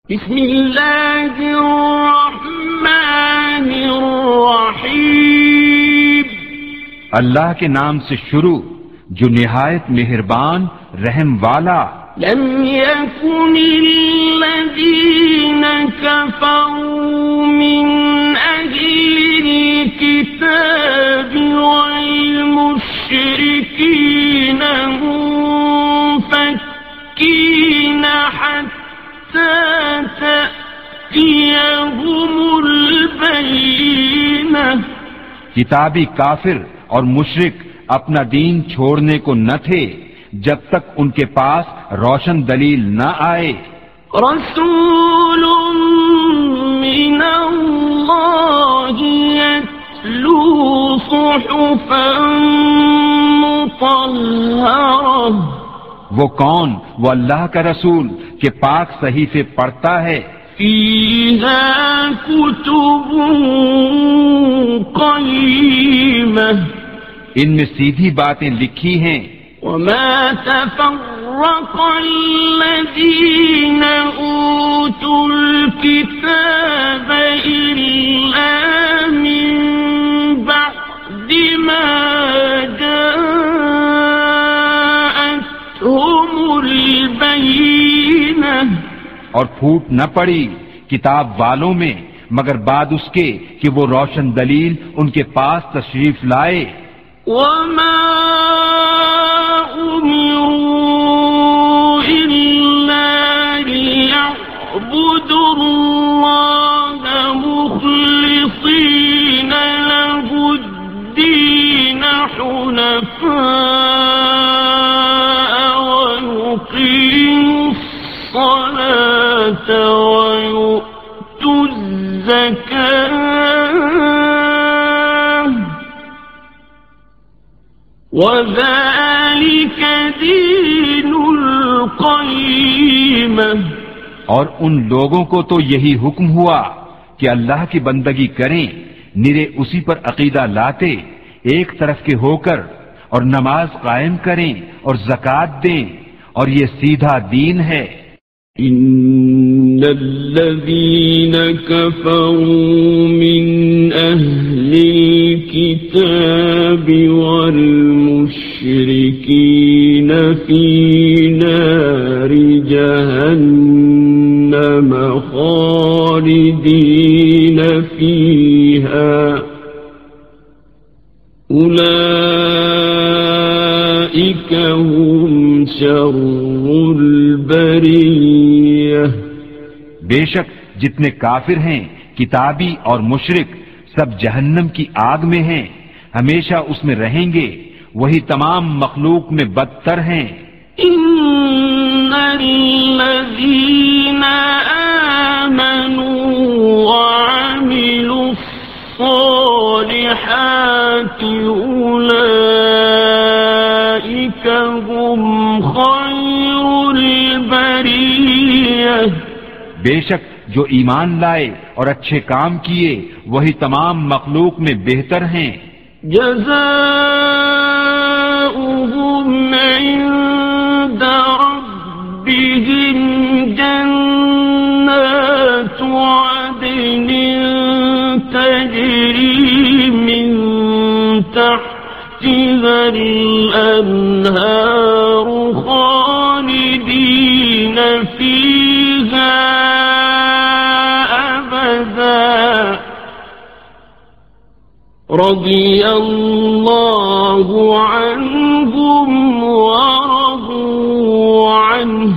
بسم اللہ الرحمن الرحیم، اللہ کے نام سے شروع جو نہایت مہربان رحم والا۔ لم يكن الذين كفروا من أهل الكتاب والمشركين منفكين حتى تأتيهم البينة۔ کتابی کافر اور مشرک اپنا دین چھوڑنے کو نہ تھے جب تک ان کے پاس روشن دلیل نہ آئے۔ رسول من اللہ یتلو صحفا مطہرہ۔ وہ کون؟ وہ اللہ کا رسول کہ پاک صحیفے پڑھتا ہے، فیہا کتب قیمہ، ان میں سیدھی باتیں لکھی ہیں۔ وما تفرق الذين أوتوا الكتاب إلا من بعد ما جاءتهم البينة۔ اور پھوٹ نہ پڑی کتاب والوں میں مگر بعد اس کے کہ وہ روشن دلیل ان کے پاس تشریف لائے۔ وما أمروا إلا ليعبدوا الله مخلصين له الدين حنفاء ويقيموا الصلاة ويؤتوا الزكاة وَذَلِكَ دِينُ الْقَيِّمَةِ۔ اور ان لوگوں کو تو یہی حکم ہوا کہ اللہ کی بندگی کریں، نرے اسی پر عقیدہ لاتے ایک طرف کے ہو کر، اور نماز قائم کریں اور زکوٰۃ دیں، اور یہ سیدھا دین ہے۔ ان الذين كفروا من اهل الكتاب والمشركين في نار جهنم خالدين فيها اولئك هم شر البریہ۔ بے شک جتنے کافر ہیں کتابی اور مشرک سب جہنم کی آگ میں ہیں، ہمیشہ اس میں رہیں گے، وہی تمام مخلوق میں بدتر ہیں۔ ان الذین آمنوا وعملوا الصالحات اولئک هم خیر البریہ۔ بے شک جو ایمان لائے اور اچھے کام کیے وہی تمام مخلوق میں بہتر ہیں۔ جزاؤہم عند ربہم جنات عدن تجری من تحتها الانہار خالدین فیہا رضی اللہ عنہم ورضوا عنہ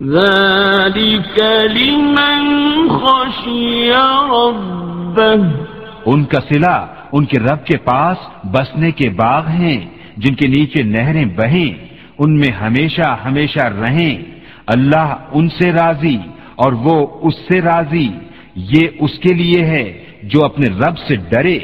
ذلک لمن خشی ربہ۔ ان کا صلہ ان کے رب کے پاس بسنے کے باغ ہیں جن کے نیچے نہریں بہیں، ان میں ہمیشہ ہمیشہ رہیں، اللہ ان سے راضی اور وہ اس سے راضی، یہ اس کے لیے ہے جو اپنے رب سے ڈرے۔